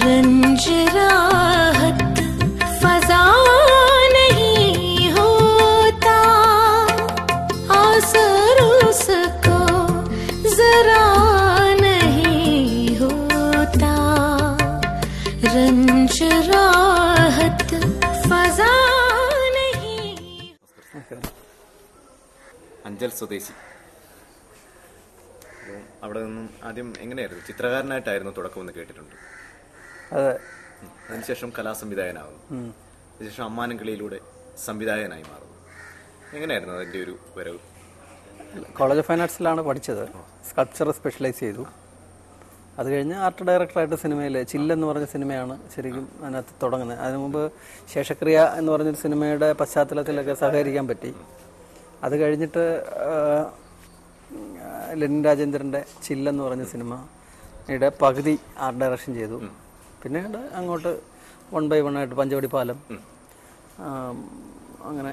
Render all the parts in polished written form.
रंज राहत फजा नहीं होता, आसर उसको जरा नहीं होता, रंज राहत फजा नहीं. അഞ്ചൽ സ്വദേശി. അവിടെ നിന്നും ആദ്യം എങ്ങനെയായിരുന്നു? ചിത്രകാരനായിട്ടായിരുന്നു തുടക്കമെന്ന് കേട്ടിട്ടുണ്ട്. അതെ. അതിനുശേഷം കലാസംവിധായകനാകുന്നു. അതിനുശേഷം അമ്മാനം കിളിയിലൂടെ സംവിധായകനായി മാറുന്നു. എങ്ങനെയായിരുന്നു അതിൻ്റെ ഒരു വരവ്? കോളേജ് ഓഫ് ഫൈൻ ആർട്സിലാണ് പഠിച്ചത്. സ്കൾപ്ചർ സ്പെഷ്യലൈസ് ചെയ്തു. അത് കഴിഞ്ഞ് ആർട്ട് ഡയറക്ടറായിട്ട് സിനിമയിൽ ചില്ലെന്ന് പറഞ്ഞ സിനിമയാണ് ശരിക്കും അതിനകത്ത് തുടങ്ങുന്നത്. അതിനു മുമ്പ് ശേഷക്രിയ എന്ന് പറഞ്ഞൊരു സിനിമയുടെ പശ്ചാത്തലത്തിലൊക്കെ സഹകരിക്കാൻ പറ്റി. അത് കഴിഞ്ഞിട്ട് ലെനിൻ രാജേന്ദ്രൻ്റെ ചില്ലെന്ന് പറഞ്ഞ സിനിമയുടെ പകുതി ആർട്ട് ഡയറക്ഷൻ ചെയ്തു. പിന്നീട് അങ്ങോട്ട് 1 by 1 ആയിട്ട് പഞ്ചവടി പാലം, അങ്ങനെ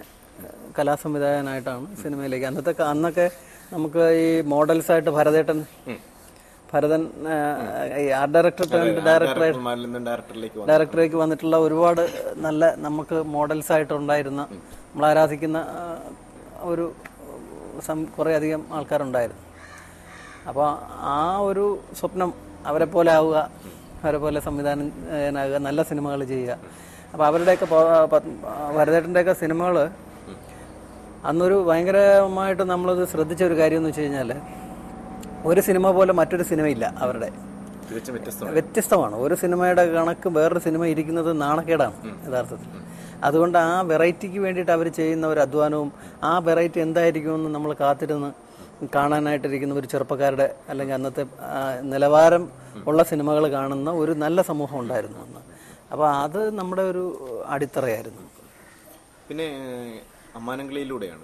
കലാസംവിധായകനായിട്ടാണ് സിനിമയിലേക്ക്. അന്നൊക്കെ നമുക്ക് ഈ മോഡൽസായിട്ട് ഭരതൻ ഈ ആർട്ട് ഡയറക്ടറിലേക്ക് വന്നിട്ടുള്ള ഒരുപാട് നല്ല നമുക്ക് മോഡൽസായിട്ടുണ്ടായിരുന്ന നമ്മൾ ആരാധിക്കുന്ന ഒരു കുറേ അധികം ആൾക്കാരുണ്ടായിരുന്നു. അപ്പോൾ ആ ഒരു സ്വപ്നം അവരെ പോലെ ആവുക, അവരെ പോലെ സംവിധാനമാകുക, നല്ല സിനിമകൾ ചെയ്യുക. അപ്പോൾ അവരുടെയൊക്കെ ഭരതേട്ടൻ്റെയൊക്കെ സിനിമകൾ അന്നൊരു ഭയങ്കരമായിട്ട് നമ്മളത് ശ്രദ്ധിച്ച ഒരു കാര്യം എന്ന് വെച്ച് കഴിഞ്ഞാൽ, ഒരു സിനിമ പോലെ മറ്റൊരു സിനിമയില്ല. അവരുടെ വ്യത്യസ്തമാണ്. ഒരു സിനിമയുടെ കണക്ക് വേറൊരു സിനിമ ഇരിക്കുന്നത് നാണക്കേടാണ് യഥാർത്ഥത്തിൽ. അതുകൊണ്ട് ആ വെറൈറ്റിക്ക് വേണ്ടിയിട്ട് അവർ ചെയ്യുന്ന ഒരു അധ്വാനവും ആ വെറൈറ്റി എന്തായിരിക്കുമെന്ന് നമ്മൾ കാത്തിരുന്ന് കാണാനായിട്ടിരിക്കുന്ന ഒരു ചെറുപ്പക്കാരുടെ അല്ലെങ്കിൽ അന്നത്തെ നിലവാരം ഉള്ള സിനിമകൾ കാണുന്ന ഒരു നല്ല സമൂഹം ഉണ്ടായിരുന്നു അന്ന്. അപ്പോൾ അത് നമ്മുടെ ഒരു അടിത്തറയായിരുന്നു. പിന്നെ അമ്മാനംകിളിയിലൂടെയാണ്.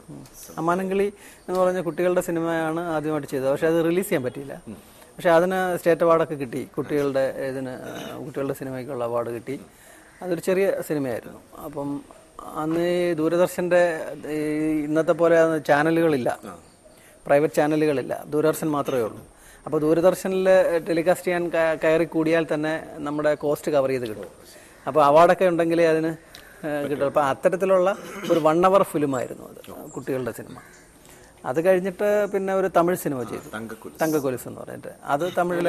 അമ്മാനംകിളി എന്ന് പറഞ്ഞ കുട്ടികളുടെ സിനിമയാണ് ആദ്യമായിട്ട് ചെയ്തത്. പക്ഷെ അത് റിലീസ് ചെയ്യാൻ പറ്റിയില്ല. പക്ഷെ അതിന് സ്റ്റേറ്റ് അവാർഡൊക്കെ കിട്ടി. കുട്ടികളുടെ സിനിമയ്ക്കുള്ള അവാർഡ് കിട്ടി. അതൊരു ചെറിയ സിനിമയായിരുന്നു. അപ്പം അന്ന് ഈ ദൂരദർശൻ്റെ ഇന്നത്തെ പോലെ ചാനലുകളില്ല, പ്രൈവറ്റ് ചാനലുകളില്ല, ദൂരദർശൻ മാത്രമേ ഉള്ളൂ. അപ്പോൾ ദൂരദർശനിൽ ടെലികാസ്റ്റ് ചെയ്യാൻ കയറി കൂടിയാൽ തന്നെ നമ്മുടെ കോസ്റ്റ് കവർ ചെയ്ത് കിട്ടും. അപ്പോൾ അവാർഡൊക്കെ ഉണ്ടെങ്കിലേ അതിന് കിട്ടും. അപ്പോൾ അത്തരത്തിലുള്ള ഒരു 1 hour ഫിലിമായിരുന്നു അത്, കുട്ടികളുടെ സിനിമ. അത് കഴിഞ്ഞിട്ട് പിന്നെ ഒരു തമിഴ് സിനിമ ചെയ്തു, തങ്കക്കൊലുസ് എന്ന് പറഞ്ഞിട്ട്. അത് തമിഴിൽ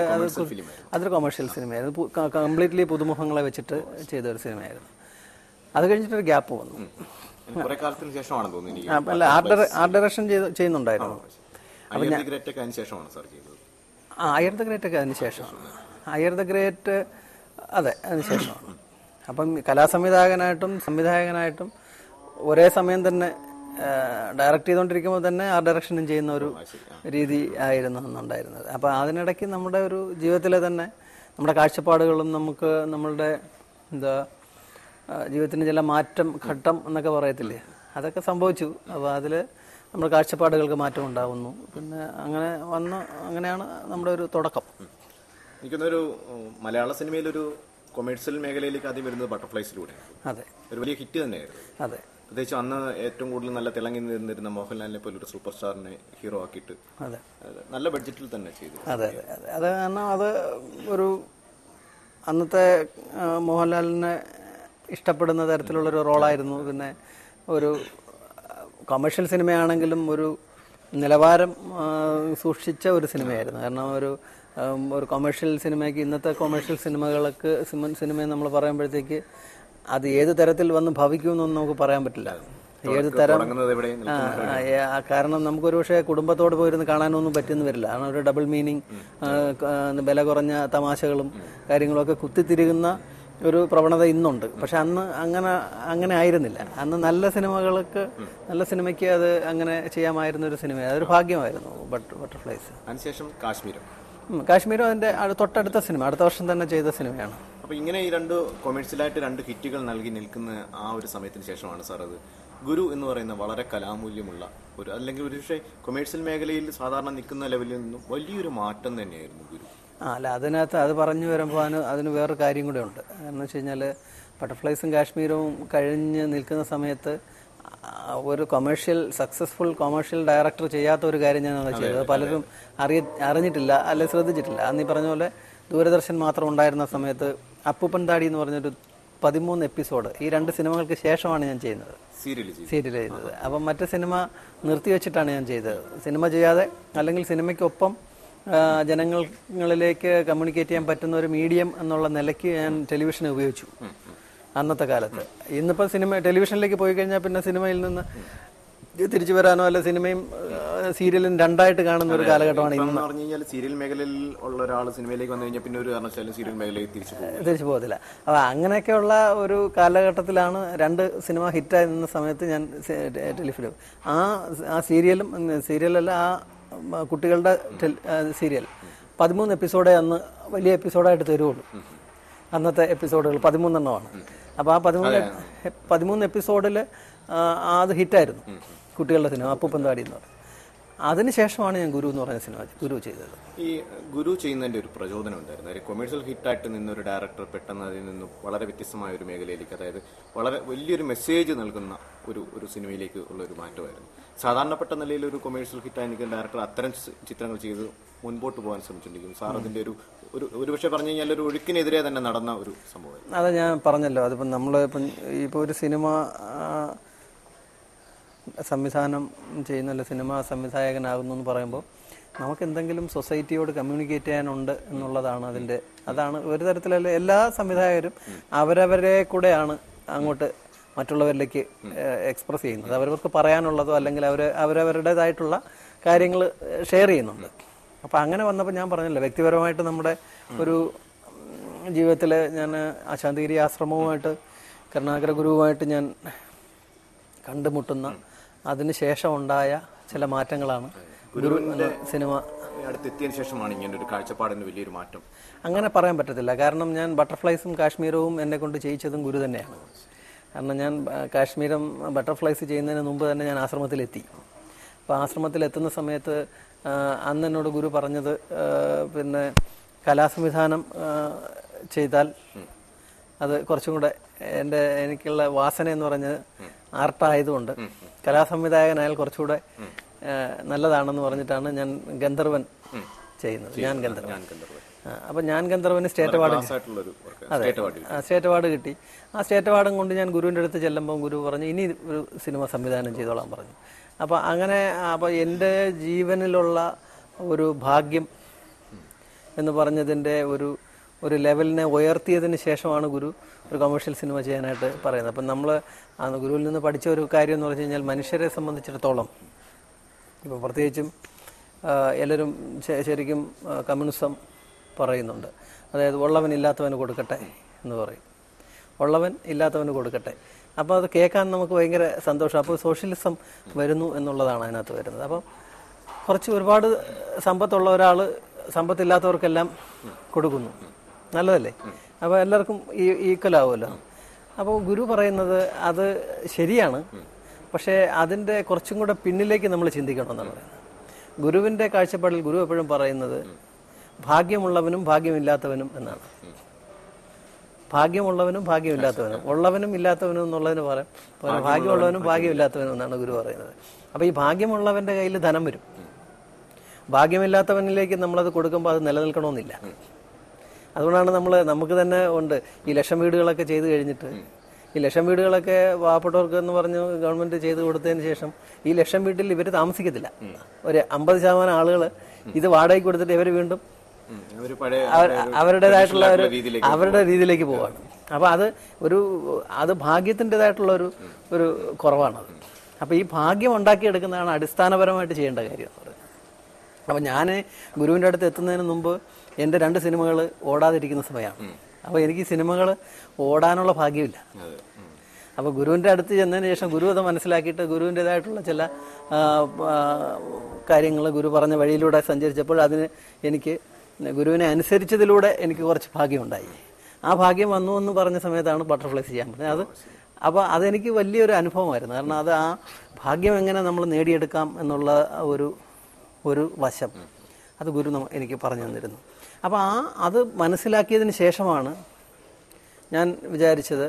അതൊരു കൊമേഴ്ഷ്യൽ സിനിമയായിരുന്നു. കംപ്ലീറ്റ്ലി പുതുമുഖങ്ങളെ വെച്ചിട്ട് ചെയ്ത ഒരു സിനിമയായിരുന്നു. അത് കഴിഞ്ഞിട്ടൊരു ഗ്യാപ്പ് വന്നു. അല്ല, ആർട്ട് ഡയറക്ഷൻ ചെയ്യുന്നുണ്ടായിരുന്നു. അയ്യർ ദ ഗ്രേറ്റ് ഒക്കെ അതിന് ശേഷമാണ്. അയ്യർ ദ ഗ്രേറ്റ് അതെ അതിന് ശേഷമാണ്. അപ്പം കലാസംവിധായകനായിട്ടും സംവിധായകനായിട്ടും ഒരേ സമയം തന്നെ ഡയറക്റ്റ് ചെയ്തുകൊണ്ടിരിക്കുമ്പോൾ തന്നെ ആർട്ട് ഡയറക്ഷനും ചെയ്യുന്ന ഒരു രീതി ആയിരുന്നു അന്നുണ്ടായിരുന്നത്. അപ്പോൾ അതിനിടയ്ക്ക് നമ്മുടെ ഒരു ജീവിതത്തിലെ തന്നെ നമ്മുടെ കാഴ്ചപ്പാടുകളും നമുക്ക് നമ്മളുടെ ജീവിതത്തിന് ചില ഘട്ടം എന്നൊക്കെ പറയത്തില്ലേ, അതൊക്കെ സംഭവിച്ചു. അപ്പോൾ അതിൽ നമ്മുടെ കാഴ്ചപ്പാടുകൾക്ക് മാറ്റം ഉണ്ടാവുന്നു. പിന്നെ അങ്ങനെയാണ് നമ്മുടെ ഒരു തുടക്കം. എനിക്കൊന്നൊരു മലയാള സിനിമയിലൊരു കൊമേഴ്സ്യൽ മേഖലയിലേക്ക് ആദ്യം വരുന്നത് ബട്ടർഫ്ലൈസിലൂടെ. അതെ, ഒരു വലിയ ഹിറ്റ് തന്നെയായിരുന്നു. അതെ, പ്രത്യേകിച്ച് അന്ന് ഏറ്റവും കൂടുതൽ നല്ല തിളങ്ങി നിന്നിരുന്ന മോഹൻലാലിനെ പോലെ ഒരു സൂപ്പർ സ്റ്റാറിനെ ഹീറോ ആക്കിയിട്ട് നല്ല ബഡ്ജറ്റിൽ തന്നെ ചെയ്തു. അതെ അതെ അതെ അത് കാരണം അത് ഒരു അന്നത്തെ മോഹൻലാലിനെ ഇഷ്ടപ്പെടുന്ന തരത്തിലുള്ളൊരു റോളായിരുന്നു. പിന്നെ ഒരു കൊമേഴ്ഷ്യൽ സിനിമയാണെങ്കിലും ഒരു നിലവാരം സൂക്ഷിച്ച ഒരു സിനിമയായിരുന്നു. കാരണം ഒരു കൊമേഴ്ഷ്യൽ സിനിമയ്ക്ക് ഇന്നത്തെ കൊമേഴ്ഷ്യൽ സിനിമയെ നമ്മൾ പറയുമ്പോഴത്തേക്ക് അത് ഏത് തരത്തിൽ വന്ന് ഭവിക്കുമെന്നൊന്നും നമുക്ക് പറയാൻ പറ്റില്ല. ഏത് തരം, കാരണം നമുക്കൊരു പക്ഷേ കുടുംബത്തോട് പോയിരുന്ന് കാണാനൊന്നും പറ്റുന്നു വരില്ല. കാരണം ഒരു ഡബിൾ മീനിങ്, വില കുറഞ്ഞ തമാശകളും കാര്യങ്ങളൊക്കെ കുത്തിത്തിരികുന്ന ഒരു പ്രവണത ഇന്നുണ്ട്. പക്ഷെ അന്ന് അങ്ങനെ ആയിരുന്നില്ല. അന്ന് നല്ല സിനിമയ്ക്ക് അത് അങ്ങനെ ചെയ്യാമായിരുന്ന ഒരു സിനിമ, അതൊരു ഭാഗ്യമായിരുന്നു ബട്ടർഫ്ലൈസ്. അതിനുശേഷം കാശ്മീരും അതിന്റെ തൊട്ടടുത്ത സിനിമ അടുത്ത വർഷം തന്നെ ചെയ്ത സിനിമയാണ്. അപ്പൊ ഇങ്ങനെ ഈ കൊമേഴ്സ്യലായിട്ട് 2 ഹിറ്റുകൾ നൽകി നിൽക്കുന്ന ആ ഒരു സമയത്തിന് ശേഷമാണ് സാർ അത് ഗുരു എന്ന് പറയുന്ന വളരെ കലാമൂല്യമുള്ള ഒരു, അല്ലെങ്കിൽ ഒരു പക്ഷേ കൊമേഴ്സ്യൽ മേഖലയിൽ സാധാരണ നിൽക്കുന്ന ലെവലിൽ നിന്നും വലിയൊരു മാറ്റം തന്നെയായിരുന്നു ഗുരു. അല്ല, അതിനകത്ത് അത് പറഞ്ഞു വരുമ്പോൾ അതിന് വേറൊരു കാര്യം കൂടെ ഉണ്ട്. കാരണം വെച്ച് കഴിഞ്ഞാൽ ബട്ടർഫ്ലൈസും കാശ്മീരും കഴിഞ്ഞ് നിൽക്കുന്ന സമയത്ത് ഒരു സക്സസ്ഫുൾ കൊമേഴ്ഷ്യൽ ഡയറക്ടർ ചെയ്യാത്ത ഒരു കാര്യം ഞാനത് ചെയ്തത്. പലരും അറിഞ്ഞിട്ടില്ല, അല്ലെങ്കിൽ ശ്രദ്ധിച്ചിട്ടില്ല. അന്ന് ഈ പറഞ്ഞ പോലെ ദൂരദർശൻ മാത്രം ഉണ്ടായിരുന്ന സമയത്ത് അപ്പൂപ്പൻ താടി എന്ന് പറഞ്ഞൊരു 13 എപ്പിസോഡ് ഈ 2 സിനിമകൾക്ക് ശേഷമാണ് ഞാൻ ചെയ്യുന്നത്, സീരിയൽ ചെയ്തത്. അപ്പം മറ്റു സിനിമ നിർത്തിവെച്ചിട്ടാണ് ഞാൻ ചെയ്തത്. സിനിമ ചെയ്യാതെ അല്ലെങ്കിൽ സിനിമയ്ക്കൊപ്പം ജനങ്ങളിലേക്ക് കമ്മ്യൂണിക്കേറ്റ് ചെയ്യാൻ പറ്റുന്ന ഒരു മീഡിയം എന്നുള്ള നിലയ്ക്ക് ഞാൻ ടെലിവിഷനെ ഉപയോഗിച്ചു അന്നത്തെ കാലത്ത്. ഇന്നിപ്പോൾ ടെലിവിഷനിലേക്ക് പോയി കഴിഞ്ഞാൽ പിന്നെ സിനിമയിൽ നിന്ന് തിരിച്ചു വരാനോ അല്ല സിനിമയും സീരിയലും രണ്ടായിട്ട് കാണുന്ന ഒരു കാലഘട്ടമാണ് ഇന്ന്. പറഞ്ഞു കഴിഞ്ഞാൽ സീരിയൽ മേഖലയിൽ ഉള്ള ഒരാൾ സിനിമയിലേക്ക് വന്നു കഴിഞ്ഞാൽ പിന്നെ ഒരു കാരണവശാലും സീരിയൽ മേഖലയിൽ തിരിച്ചു പോകത്തില്ല. അപ്പോൾ അങ്ങനെയൊക്കെയുള്ള ഒരു കാലഘട്ടത്തിലാണ് 2 സിനിമ ഹിറ്റായി നിന്ന സമയത്ത് ഞാൻ ടെലിഫിലിം ആ സീരിയലല്ല ആ കുട്ടികളുടെ സീരിയൽ 13 എപ്പിസോഡേ അന്ന് വലിയ എപ്പിസോഡായിട്ട് തരുള്ളൂ. അന്നത്തെ എപ്പിസോഡുകൾ 13 എണ്ണമാണ്. അപ്പോൾ ആ 13 എപ്പിസോഡിൽ അത് ഹിറ്റായിരുന്നു കുട്ടികളുടെ സിനിമ അപ്പൂപ്പൻ താടി എന്ന് പറയും. അതിനുശേഷമാണ് ഞാൻ ഗുരു എന്ന് പറഞ്ഞ സിനിമ ചെയ്തത്. ഈ ഗുരു ചെയ്യുന്നതിന്റെ ഒരു പ്രചോദനം ഉണ്ടായിരുന്നു. ഒരു കൊമേഴ്ഷ്യൽ ഹിറ്റായിട്ട് നിന്നൊരു ഡയറക്ടർ പെട്ടെന്ന് അതിൽ നിന്നും വളരെ വ്യത്യസ്തമായ ഒരു മേഖലയിലേക്ക്, അതായത് വളരെ വലിയൊരു മെസ്സേജ് നൽകുന്ന ഒരു സിനിമയിലേക്ക് ഉള്ള ഒരു മാറ്റമായിരുന്നു. സാധാരണപ്പെട്ട നിലയിൽ ഒരു കൊമേഴ്ഷ്യൽ ഹിറ്റായി നിൽക്കുന്ന ഡയറക്ടർ അത്തരം ചിത്രങ്ങൾ ചെയ്ത് മുൻപോട്ട് പോകാൻ ശ്രമിച്ചിട്ടുണ്ടെങ്കിൽ സാർ അതിന്റെ ഒരു പക്ഷേ പറഞ്ഞു കഴിഞ്ഞാൽ ഒരു ഒഴുക്കിനെതിരെ തന്നെ നടന്ന ഒരു സംഭവം. അത് ഞാൻ പറഞ്ഞല്ലോ. അതിപ്പം ഇപ്പോൾ ഒരു സിനിമ സംവിധാനം ചെയ്യുന്നല്ല, സിനിമ സംവിധായകനാകുന്നു എന്ന് പറയുമ്പോൾ നമുക്ക് എന്തെങ്കിലും സൊസൈറ്റിയോട് കമ്മ്യൂണിക്കേറ്റ് ചെയ്യാനുണ്ട് എന്നുള്ളതാണ് അതാണ് ഒരു തരത്തിലല്ല എല്ലാ സംവിധായകരും അവരവരെ കൂടെയാണ് അങ്ങോട്ട് മറ്റുള്ളവരിലേക്ക് എക്സ്പ്രസ് ചെയ്യുന്നത്. അവർക്ക് പറയാനുള്ളതോ അല്ലെങ്കിൽ അവരവരുടേതായിട്ടുള്ള കാര്യങ്ങൾ ഷെയർ ചെയ്യുന്നുണ്ട്. അപ്പം അങ്ങനെ വന്നപ്പോൾ ഞാൻ പറഞ്ഞല്ലോ, വ്യക്തിപരമായിട്ട് നമ്മുടെ ഒരു ജീവിതത്തിൽ ഞാൻ ശാന്തിഗിരി ആശ്രമവുമായിട്ട് കരുണാകര ഗുരുവുമായിട്ട് ഞാൻ കണ്ടുമുട്ടുന്ന അതിനുശേഷം ഉണ്ടായ ചില മാറ്റങ്ങളാണ് ഗുരുവിന്റെ സിനിമ അടുത്തെത്തിയതിനു ശേഷമാണ് ഇങ്ങനെ ഒരു കാഴ്ചപ്പാടിന് വലിയൊരു മാറ്റം. അങ്ങനെ പറയാൻ പറ്റത്തില്ല. കാരണം ഞാൻ ബട്ടർഫ്ലൈസും കാശ്മീരവും എന്നെ കൊണ്ട് ചെയ്യിച്ചതും ഗുരു തന്നെയാണ്. കാരണം ഞാൻ കാശ്മീരം ബട്ടർഫ്ലൈസ് ചെയ്യുന്നതിന് മുമ്പ് തന്നെ ഞാൻ ആശ്രമത്തിലെത്തി. അപ്പോൾ ആശ്രമത്തിലെത്തുന്ന സമയത്ത് അന്ന് എന്നോട് ഗുരു പറഞ്ഞത്, പിന്നെ കലാസംവിധാനം ചെയ്താൽ അത് കുറച്ചും കൂടെ എനിക്കുള്ള വാസന എന്ന് പറഞ്ഞത് ആർട്ടായതുകൊണ്ട് കലാസംവിധായകനായാൽ കുറച്ചുകൂടെ നല്ലതാണെന്ന് പറഞ്ഞിട്ടാണ് ഞാൻ ഗന്ധർവൻ ചെയ്യുന്നത്. ഞാൻ ഗന്ധർവൻ. അപ്പം ഞാൻ ഗന്ധർവന് സ്റ്റേറ്റ് അവാർഡ് കിട്ടി. ആ സ്റ്റേറ്റ് അവാർഡും കൊണ്ട് ഞാൻ ഗുരുവിൻ്റെ അടുത്ത് ചെല്ലുമ്പോൾ ഗുരു പറഞ്ഞു, ഇനി ഒരു സിനിമ സംവിധാനം ചെയ്തോളാൻ പറഞ്ഞു. അപ്പോൾ അങ്ങനെ എൻ്റെ ജീവനിലുള്ള ഒരു ഭാഗ്യം എന്ന് പറഞ്ഞതിൻ്റെ ഒരു ലെവലിനെ ഉയർത്തിയതിന് ശേഷമാണ് ഗുരു ഒരു കൊമേഴ്ഷ്യൽ സിനിമ ചെയ്യാനായിട്ട് പറയുന്നത്. അപ്പം നമ്മൾ ഗുരുവിൽ നിന്ന് പഠിച്ച ഒരു കാര്യം എന്ന് പറഞ്ഞു കഴിഞ്ഞാൽ മനുഷ്യരെ സംബന്ധിച്ചിടത്തോളം ഇപ്പോൾ പ്രത്യേകിച്ചും എല്ലാവരും ശരിക്കും കമ്മ്യൂണിസം പറയുന്നുണ്ട്. അതായത് ഉള്ളവൻ ഇല്ലാത്തവന് കൊടുക്കട്ടെ എന്ന് പറയും. ഉള്ളവൻ ഇല്ലാത്തവന് കൊടുക്കട്ടെ. അപ്പോൾ അത് കേൾക്കാൻ നമുക്ക് ഭയങ്കര സന്തോഷം. അപ്പോൾ സോഷ്യലിസം വരുന്നു എന്നുള്ളതാണ് അതിനകത്ത് വരുന്നത്. അപ്പം ഒരുപാട് സമ്പത്തുള്ള ഒരാൾ സമ്പത്തില്ലാത്തവർക്കെല്ലാം കൊടുക്കുന്നു, നല്ലതല്ലേ? അപ്പോൾ എല്ലാവർക്കും ഈക്വൽ ആവുമല്ലോ. അപ്പോൾ ഗുരു പറയുന്നത് അത് ശരിയാണ്, പക്ഷേ അതിൻ്റെ കുറച്ചും കൂടെ പിന്നിലേക്ക് നമ്മൾ ചിന്തിക്കണമെന്നാണ് പറയുന്നത്. ഗുരുവിൻ്റെ കാഴ്ചപ്പാടിൽ ഗുരു എപ്പോഴും പറയുന്നത് ഭാഗ്യമുള്ളവനും ഭാഗ്യമില്ലാത്തവനും എന്നാണ്. ഭാഗ്യമുള്ളവനും ഭാഗ്യമില്ലാത്തവനും, ഉള്ളവനും ഇല്ലാത്തവനും എന്നുള്ളതിന് പറയാം ഭാഗ്യമുള്ളവനും ഭാഗ്യമില്ലാത്തവനും എന്നാണ് ഗുരു പറയുന്നത്. അപ്പോൾ ഈ ഭാഗ്യമുള്ളവൻ്റെ കയ്യിൽ ധനം വരും, ഭാഗ്യമില്ലാത്തവനിലേക്ക് നമ്മളത് കൊടുക്കുമ്പോൾ അത് നിലനിൽക്കണമെന്നില്ല. അതുകൊണ്ടാണ് നമുക്ക് തന്നെ ഉണ്ട് ഈ ലക്ഷം വീടുകളൊക്കെ ചെയ്ത് കഴിഞ്ഞിട്ട്, ഈ ലക്ഷം വീടുകളൊക്കെ പാവപ്പെട്ടവർക്ക് എന്ന് പറഞ്ഞ് ഗവൺമെന്റ് ചെയ്ത് കൊടുത്തതിന് ശേഷം ഈ ലക്ഷം വീട്ടിൽ ഇവർ താമസിക്കത്തില്ല. ഒരു 50% ആളുകൾ ഇത് വാടകയ്ക്ക് കൊടുത്തിട്ട് ഇവർ വീണ്ടും അവരുടേതായിട്ടുള്ള അവരുടെ രീതിയിലേക്ക് പോവാണ്. അപ്പൊ അത് ഭാഗ്യത്തിൻ്റെതായിട്ടുള്ള ഒരു കുറവാണത്. അപ്പൊ ഈ ഭാഗ്യം ഉണ്ടാക്കിയെടുക്കുന്നതാണ് അടിസ്ഥാനപരമായിട്ട് ചെയ്യേണ്ട കാര്യം എന്ന് പറയുന്നത്. അപ്പൊ ഞാൻ ഗുരുവിൻ്റെ അടുത്ത് എത്തുന്നതിന് മുമ്പ് എൻ്റെ 2 സിനിമകൾ ഓടാതിരിക്കുന്ന സമയമാണ്. അപ്പോൾ എനിക്ക് സിനിമകൾ ഓടാനുള്ള ഭാഗ്യമില്ല. അപ്പോൾ ഗുരുവിൻ്റെ അടുത്ത് ചെന്നതിന് ശേഷം ഗുരു അത് മനസ്സിലാക്കിയിട്ട് ഗുരുവിൻ്റെതായിട്ടുള്ള ചില കാര്യങ്ങൾ ഗുരു പറഞ്ഞ വഴിയിലൂടെ സഞ്ചരിച്ചപ്പോൾ എനിക്ക് ഗുരുവിനെ അനുസരിച്ചതിലൂടെ എനിക്ക് കുറച്ച് ഭാഗ്യമുണ്ടായി. ആ ഭാഗ്യം വന്നു എന്ന് പറഞ്ഞ സമയത്താണ് ബട്ടർഫ്ലൈസ് ചെയ്യാൻ പറ്റുന്നത്. അപ്പോൾ അതെനിക്ക് വലിയൊരു അനുഭവമായിരുന്നു. കാരണം ആ ഭാഗ്യം എങ്ങനെ നമ്മൾ നേടിയെടുക്കാം എന്നുള്ള ഒരു വശം അത് ഗുരു എനിക്ക് പറഞ്ഞു തന്നിരുന്നു. അപ്പോൾ അത് മനസ്സിലാക്കിയതിന് ശേഷമാണ് ഞാൻ വിചാരിച്ചത്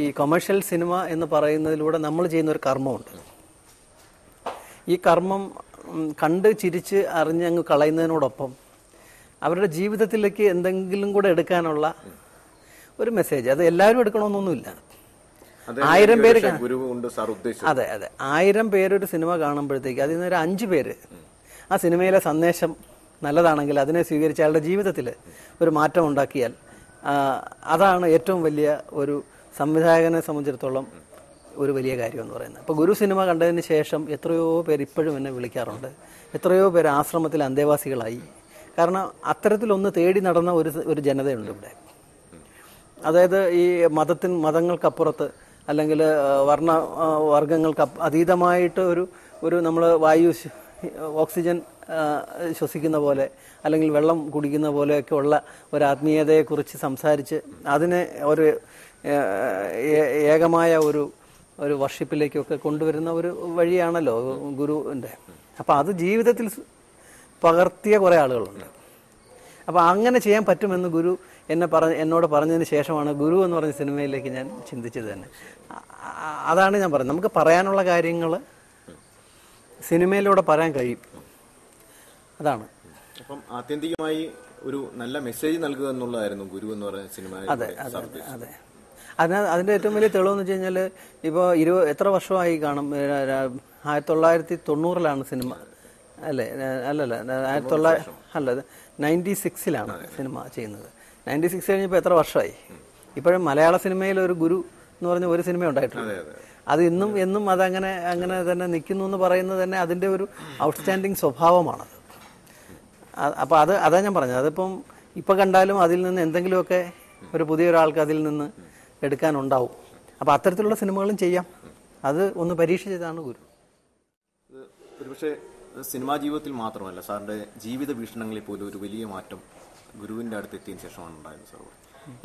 ഈ കൊമേഴ്ഷ്യൽ സിനിമ എന്ന് പറയുന്നതിലൂടെ നമ്മൾ ചെയ്യുന്നൊരു കർമ്മമുണ്ട്. ഈ കർമ്മം കണ്ട് ചിരിച്ച് അറിഞ്ഞങ്ങ് കളയുന്നതിനോടൊപ്പം അവരുടെ ജീവിതത്തിലേക്ക് എന്തെങ്കിലും കൂടെ എടുക്കാനുള്ള ഒരു മെസ്സേജ്. അത് എല്ലാവരും എടുക്കണമെന്നൊന്നുമില്ല. 1000 പേര് അതെ 1000 പേരൊരു സിനിമ കാണുമ്പോഴത്തേക്ക് അതിൽ നിന്നൊരു 5 പേര് ആ സിനിമയിലെ സന്ദേശം നല്ലതാണെങ്കിൽ അതിനെ സ്വീകരിച്ച് അയാളുടെ ജീവിതത്തിൽ ഒരു മാറ്റം ഉണ്ടാക്കിയാൽ അതാണ് ഏറ്റവും വലിയ ഒരു സംവിധായകനെ സംബന്ധിച്ചിടത്തോളം ഒരു വലിയ കാര്യം എന്ന് പറയുന്നത്. അപ്പോൾ ഗുരു സിനിമ കണ്ടതിന് ശേഷം എത്രയോ പേര് ഇപ്പോഴും എന്നെ വിളിക്കാറുണ്ട്. എത്രയോ പേര് ആശ്രമത്തിൽ അന്തേവാസികളായി. കാരണം അത്തരത്തിലൊന്ന് തേടി നടന്ന ഒരു ജനതയുണ്ട് ഇവിടെ. അതായത് ഈ മതങ്ങൾക്കപ്പുറത്ത് അല്ലെങ്കിൽ വർഗങ്ങൾക്ക് അതീതമായിട്ട് ഒരു നമ്മൾ ഓക്സിജൻ ശ്വസിക്കുന്ന പോലെ അല്ലെങ്കിൽ വെള്ളം കുടിക്കുന്ന പോലെയൊക്കെ ഉള്ള ഒരു ആത്മീയതയെക്കുറിച്ച് സംസാരിച്ച് അതിനെ ഒരു ഏകമായ ഒരു വർഷിപ്പിലേക്കൊക്കെ കൊണ്ടുവരുന്ന ഒരു വഴിയാണല്ലോ ഗുരുവിൻ്റെ. അപ്പോൾ അത് ജീവിതത്തിൽ പകർത്തിയ കുറേ ആളുകളുണ്ട്. അപ്പോൾ അങ്ങനെ ചെയ്യാൻ പറ്റുമെന്ന് ഗുരു എന്നോട് പറഞ്ഞതിന് ശേഷമാണ് ഗുരു എന്ന് പറഞ്ഞ സിനിമയിലേക്ക് ഞാൻ ചിന്തിച്ചത് തന്നെ. അതാണ് ഞാൻ പറയുന്നത്, നമുക്ക് പറയാനുള്ള കാര്യങ്ങൾ സിനിമയിലൂടെ പറയാൻ കഴിയും. അതാണ്. അപ്പം ആത്യന്തികമായി ഒരു നല്ല മെസ്സേജ് നൽകുക എന്നുള്ളതായിരുന്നു ഗുരു എന്ന് പറയുന്ന സിനിമ. അതെ അതെ അതെ. അതിൻ്റെ ഏറ്റവും വലിയ തെളിവെന്ന് വെച്ച് കഴിഞ്ഞാൽ ഇപ്പോൾ എത്ര വർഷമായി കാണും, 1990-ലാണ് സിനിമ അല്ലേ? അല്ലല്ല 96-ലാണ് സിനിമ ചെയ്യുന്നത്. 96 കഴിഞ്ഞപ്പോൾ എത്ര വർഷമായി? ഇപ്പോഴും മലയാള സിനിമയിൽ ഒരു ഗുരു എന്ന് പറഞ്ഞ ഒരു സിനിമ ഉണ്ടായിട്ടുണ്ട്. അത് എന്നും അതങ്ങനെ തന്നെ നിൽക്കുന്നു എന്ന് പറയുന്നത് തന്നെ അതിൻ്റെ ഒരു ഔട്ട്സ്റ്റാൻഡിങ് സ്വഭാവമാണത്. അപ്പോൾ അതാ ഞാൻ പറഞ്ഞത്. അതിപ്പം ഇപ്പം കണ്ടാലും അതിൽ നിന്ന് എന്തെങ്കിലുമൊക്കെ ഒരു പുതിയൊരാൾക്ക് അതിൽ നിന്ന് എടുക്കാനുണ്ടാവും. അപ്പോൾ അത്തരത്തിലുള്ള സിനിമകളും ചെയ്യാം. അത് ഒന്ന് പരീക്ഷിച്ചതാണ് ഗുരു. ഒരുപക്ഷെ സിനിമാ ജീവിതത്തിൽ മാത്രമല്ല, സാറിൻ്റെ ജീവിത വീക്ഷണങ്ങളിൽ പോലും ഒരു വലിയ മാറ്റം ഗുരുവിൻ്റെ അടുത്ത് എത്തിയതിനു ശേഷമാണ് ഉണ്ടായത്. സാർ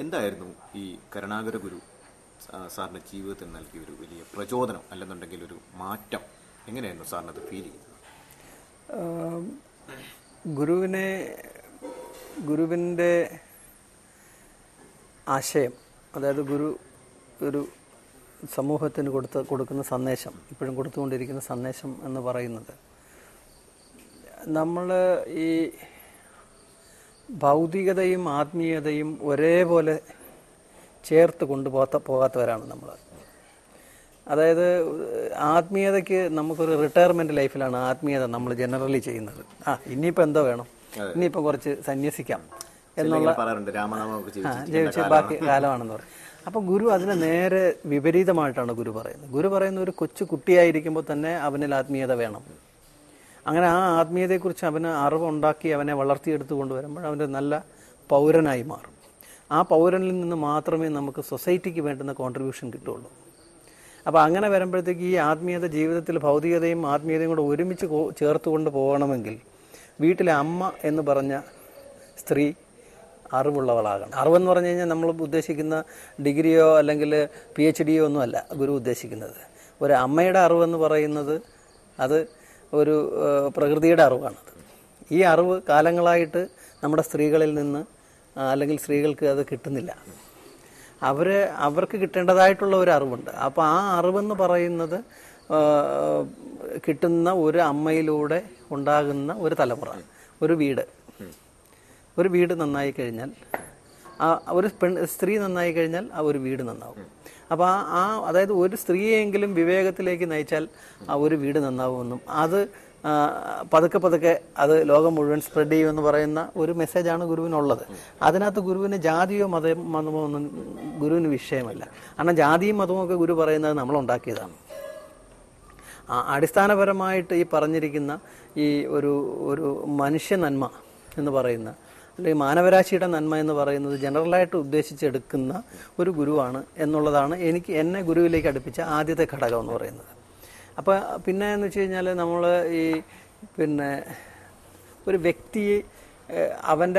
എന്തായിരുന്നു ഈ കരുണാകര ഗുരു സാറിൻ്റെ ജീവിതത്തിൽ നൽകിയ ഒരു വലിയ പ്രചോദനം, അല്ലെന്നുണ്ടെങ്കിൽ ഒരു മാറ്റം? എങ്ങനെയായിരുന്നു സാറിനത് ഫീൽ ചെയ്യുന്നത്? ഗുരുവിൻ്റെ ആശയം, അതായത് ഗുരു ഒരു സമൂഹത്തിന് കൊടുക്കുന്ന സന്ദേശം, ഇപ്പോഴും കൊടുത്തുകൊണ്ടിരിക്കുന്ന സന്ദേശം എന്ന് പറയുന്നത്, നമ്മൾ ഈ ഭൗതികതയും ആത്മീയതയും ഒരേപോലെ ചേർത്ത് പോകാത്തവരാണ് നമ്മൾ. അതായത് ആത്മീയതയ്ക്ക് നമുക്കൊരു റിട്ടയർമെൻറ്റ് ലൈഫിലാണ് ആത്മീയത നമ്മൾ ജനറലി ചെയ്യുന്നത്. ഇനിയിപ്പോൾ എന്തോ വേണം, ഇനിയിപ്പോൾ കുറച്ച് സന്യസിക്കാം എന്നുള്ള ജീവിച്ച് ബാക്കി കാലമാണെന്ന് പറയും. അപ്പോൾ ഗുരു അതിനെ നേരെ വിപരീതമായിട്ടാണ് ഗുരു പറയുന്നത്. ഗുരു പറയുന്ന ഒരു കൊച്ചു കുട്ടിയായിരിക്കുമ്പോൾ തന്നെ അവനിൽ ആത്മീയത വേണം. അങ്ങനെ ആ ആത്മീയതയെക്കുറിച്ച് അവന് അറിവുണ്ടാക്കി അവനെ വളർത്തിയെടുത്ത് കൊണ്ടുവരുമ്പോൾ അവൻ്റെ നല്ല പൗരനായി മാറും. ആ പൗരനിൽ നിന്ന് മാത്രമേ നമുക്ക് സൊസൈറ്റിക്ക് വേണ്ടുന്ന കോൺട്രിബ്യൂഷൻ കിട്ടുള്ളൂ. അപ്പോൾ അങ്ങനെ വരുമ്പോഴത്തേക്ക് ഈ ആത്മീയത ജീവിതത്തിൽ ഭൗതികതയും ആത്മീയതയും കൂടെ ഒരുമിച്ച് ചേർത്തുകൊണ്ട് പോകണമെങ്കിൽ വീട്ടിലെ അമ്മ എന്ന് പറഞ്ഞ സ്ത്രീ അറിവുള്ളവളാകണം. അറിവെന്ന് പറഞ്ഞു കഴിഞ്ഞാൽ നമ്മൾ ഉദ്ദേശിക്കുന്ന ഡിഗ്രിയോ അല്ലെങ്കിൽ PhD ഒന്നുമല്ല ഗുരു ഉദ്ദേശിക്കുന്നത്. ഒരു അമ്മയുടെ അറിവെന്ന് പറയുന്നത് അത് ഒരു പ്രകൃതിയുടെ അറിവാണത്. ഈ അറിവ് കാലങ്ങളായിട്ട് നമ്മുടെ സ്ത്രീകളിൽ നിന്ന് അല്ലെങ്കിൽ സ്ത്രീകൾക്ക് അത് കിട്ടുന്നില്ല. അവർക്ക് കിട്ടേണ്ടതായിട്ടുള്ള ഒരു അറിവുണ്ട്. അപ്പോൾ ആ അറിവെന്ന് പറയുന്നത് കിട്ടുന്ന ഒരു അമ്മയിലൂടെ ഉണ്ടാകുന്ന ഒരു തലമുറ, ഒരു വീട് നന്നായി കഴിഞ്ഞാൽ, ഒരു സ്ത്രീ നന്നായി കഴിഞ്ഞാൽ ആ ഒരു വീട് നന്നാവും. അപ്പോൾ അതായത് ഒരു സ്ത്രീയെങ്കിലും വിവേകത്തിലേക്ക് നയിച്ചാൽ ആ ഒരു വീട് നന്നാവുമെന്നും അത് പതുക്കെ അത് ലോകം മുഴുവൻ സ്പ്രെഡ് ചെയ്യുമെന്ന് പറയുന്ന ഒരു മെസ്സേജാണ് ഗുരുവിനുള്ളത്. അതിനകത്ത് ഗുരുവിന് ജാതിയോ മതമോ ഒന്നും ഗുരുവിന് വിഷയമല്ല. കാരണം ജാതിയും മതവും ഒക്കെ ഗുരു പറയുന്നത് നമ്മളുണ്ടാക്കിയതാണ്. അടിസ്ഥാനപരമായിട്ട് ഈ പറഞ്ഞിരിക്കുന്ന ഈ ഒരു മനുഷ്യ നന്മ എന്ന് പറയുന്ന, അല്ലെങ്കിൽ മാനവരാശിയുടെ നന്മ എന്ന് പറയുന്നത് ജനറലായിട്ട് ഉദ്ദേശിച്ചെടുക്കുന്ന ഒരു ഗുരുവാണ് എന്നുള്ളതാണ് എന്നെ ഗുരുവിലേക്ക് അടുപ്പിച്ച ആദ്യത്തെ ഘടകം എന്ന് പറയുന്നത്. അപ്പോൾ പിന്നെ എന്ന് വെച്ച് കഴിഞ്ഞാൽ നമ്മൾ ഒരു വ്യക്തിയെ അവൻ്റെ